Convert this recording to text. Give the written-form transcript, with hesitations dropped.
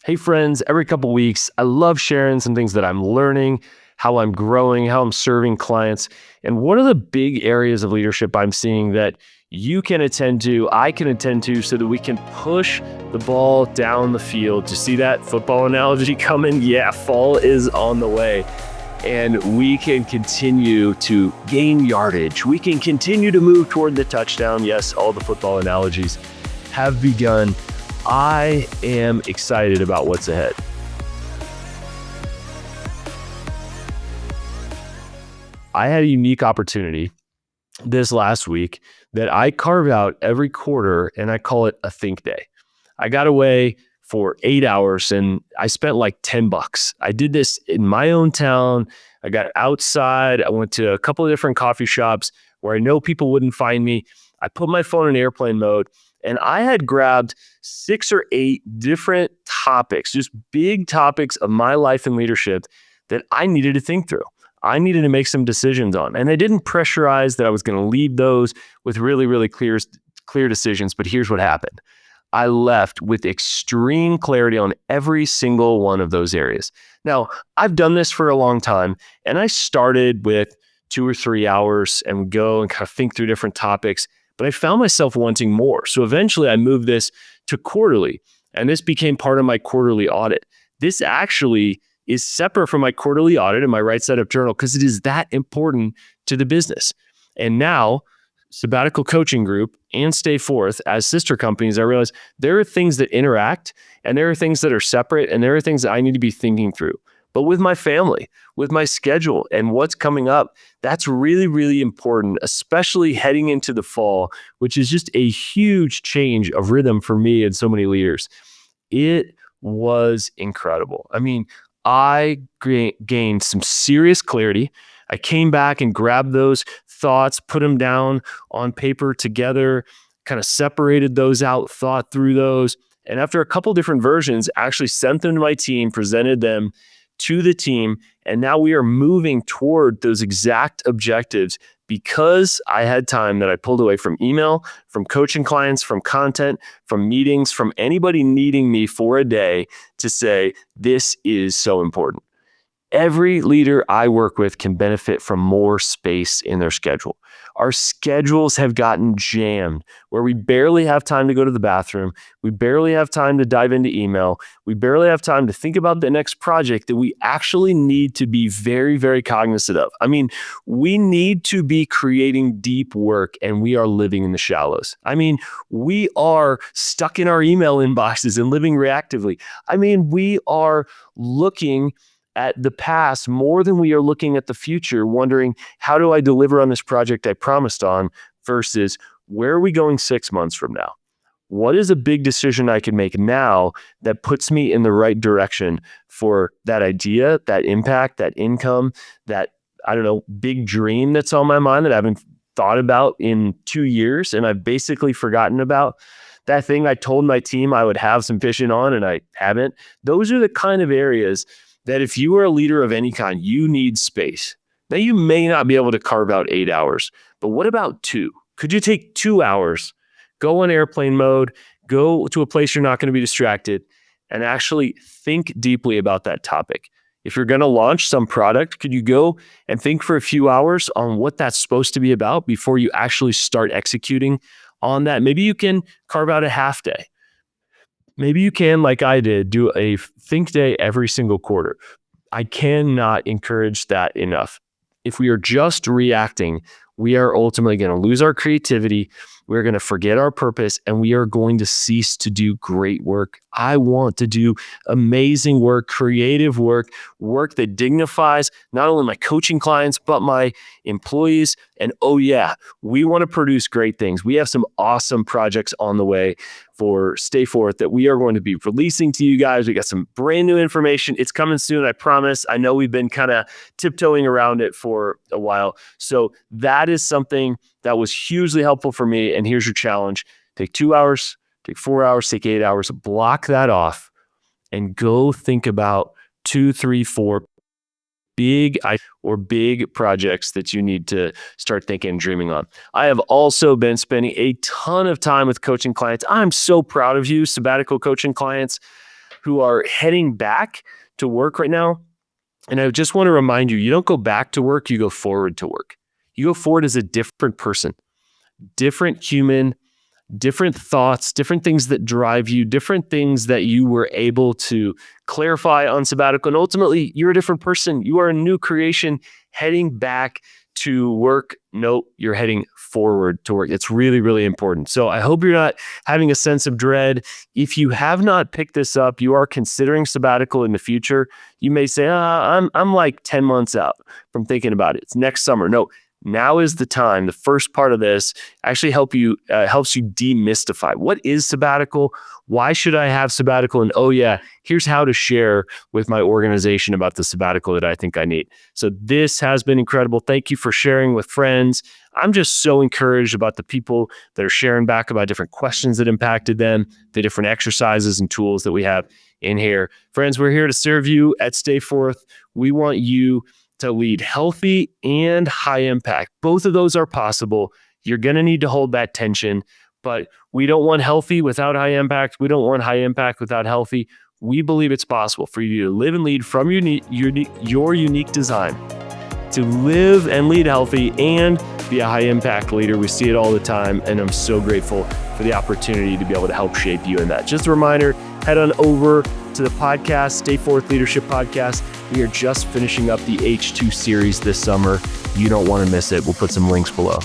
Hey friends, every couple weeks, I love sharing some things that I'm learning, how I'm growing, how I'm serving clients. And what are the big areas of leadership I'm seeing that you can attend to, I can attend to, so that we can push the ball down the field? To see that football analogy coming? Yeah, fall is on the way. And we can continue to gain yardage. We can continue to move toward the touchdown. Yes, all the football analogies have begun. I am excited about what's ahead. I had a unique opportunity this last week that I carve out every quarter, and I call it a think day. I got away for 8 hours and I spent like $10. I did this in my own town. I got outside. I went to a couple of different coffee shops where I know people wouldn't find me. I put my phone in airplane mode, and I had grabbed 6 or 8 different topics, just big topics of my life and leadership that I needed to think through. I needed to make some decisions on. And I didn't pressurize that I was going to leave those with really, really clear decisions. But here's what happened. I left with extreme clarity on every single one of those areas. Now, I've done this for a long time, and I started with 2 or 3 hours and would go and kind of think through different topics. But I found myself wanting more. So eventually I moved this to quarterly, and this became part of my quarterly audit. This actually is separate from my quarterly audit and my right side up journal because it is that important to the business. And now, Sabbatical Coaching Group and Stay Forth, as sister companies, I realize there are things that interact and there are things that are separate and there are things that I need to be thinking through. But with my family, with my schedule and what's coming up, that's really, really important, especially heading into the fall, which is just a huge change of rhythm for me and so many leaders. It was incredible. I mean, I gained some serious clarity. I came back and grabbed those thoughts, put them down on paper together, kind of separated those out, thought through those. And after a couple different versions, actually sent them to my team, presented them to the team. And now we are moving toward those exact objectives because I had time that I pulled away from email, from coaching clients, from content, from meetings, from anybody needing me for a day to say, this is so important. Every leader I work with can benefit from more space in their schedule. Our schedules have gotten jammed where we barely have time to go to the bathroom. We barely have time to dive into email. We barely have time to think about the next project that we actually need to be very, very cognizant of. I mean, we need to be creating deep work and we are living in the shallows. I mean, we are stuck in our email inboxes and living reactively. I mean, we are looking at the past more than we are looking at the future, wondering, how do I deliver on this project I promised on versus where are we going 6 months from now? What is a big decision I can make now that puts me in the right direction for that idea, that impact, that income, that, I don't know, big dream that's on my mind that I haven't thought about in 2 years and I've basically forgotten about? That thing I told my team I would have some vision on and I haven't. Those are the kind of areas that if you are a leader of any kind, you need space. Now, you may not be able to carve out 8 hours, but what about 2? Could you take 2 hours, go on airplane mode, go to a place you're not going to be distracted, and actually think deeply about that topic? If you're going to launch some product, could you go and think for a few hours on what that's supposed to be about before you actually start executing on that? Maybe you can carve out a half day. Maybe you can, like I did, do a think day every single quarter. I cannot encourage that enough. If we are just reacting, we are ultimately going to lose our creativity. We're going to forget our purpose and we are going to cease to do great work. I want to do amazing work, creative work, work that dignifies not only my coaching clients, but my employees. And oh yeah, we want to produce great things. We have some awesome projects on the way for Stay Forth that we are going to be releasing to you guys. We got some brand new information. It's coming soon, I promise. I know we've been kind of tiptoeing around it for a while. So that is something that was hugely helpful for me. And here's your challenge. Take 2 hours, take 4 hours, take 8 hours, block that off and go think about 2, 3, 4 big projects that you need to start thinking and dreaming on. I have also been spending a ton of time with coaching clients. I'm so proud of you, sabbatical coaching clients who are heading back to work right now. And I just want to remind you, you don't go back to work, you go forward to work. You go forward as a different person, different human, different thoughts, different things that drive you, different things that you were able to clarify on sabbatical. And ultimately, you're a different person. You are a new creation heading back to work. No, you're heading forward to work. It's really, really important. So I hope you're not having a sense of dread. If you have not picked this up, you are considering sabbatical in the future. You may say, I'm like 10 months out from thinking about it. It's next summer. No, now is the time. The first part of this actually helps you demystify what is sabbatical. Why should I have sabbatical? And oh yeah, here's how to share with my organization about the sabbatical that I think I need. So this has been incredible. Thank you for sharing with friends. I'm just so encouraged about the people that are sharing back about different questions that impacted them, the different exercises and tools that we have in here. Friends, we're here to serve you at Stay Forth. We want you to lead healthy and high impact. Both of those are possible. You're going to need to hold that tension, but we don't want healthy without high impact. We don't want high impact without healthy. We believe it's possible for you to live and lead from your unique design, to live and lead healthy and be a high impact leader. We see it all the time, and I'm so grateful for the opportunity to be able to help shape you in that. Just a reminder, head on over to the podcast, Stay Forth Leadership Podcast. We are just finishing up the H2 series this summer. You don't want to miss it. We'll put some links below.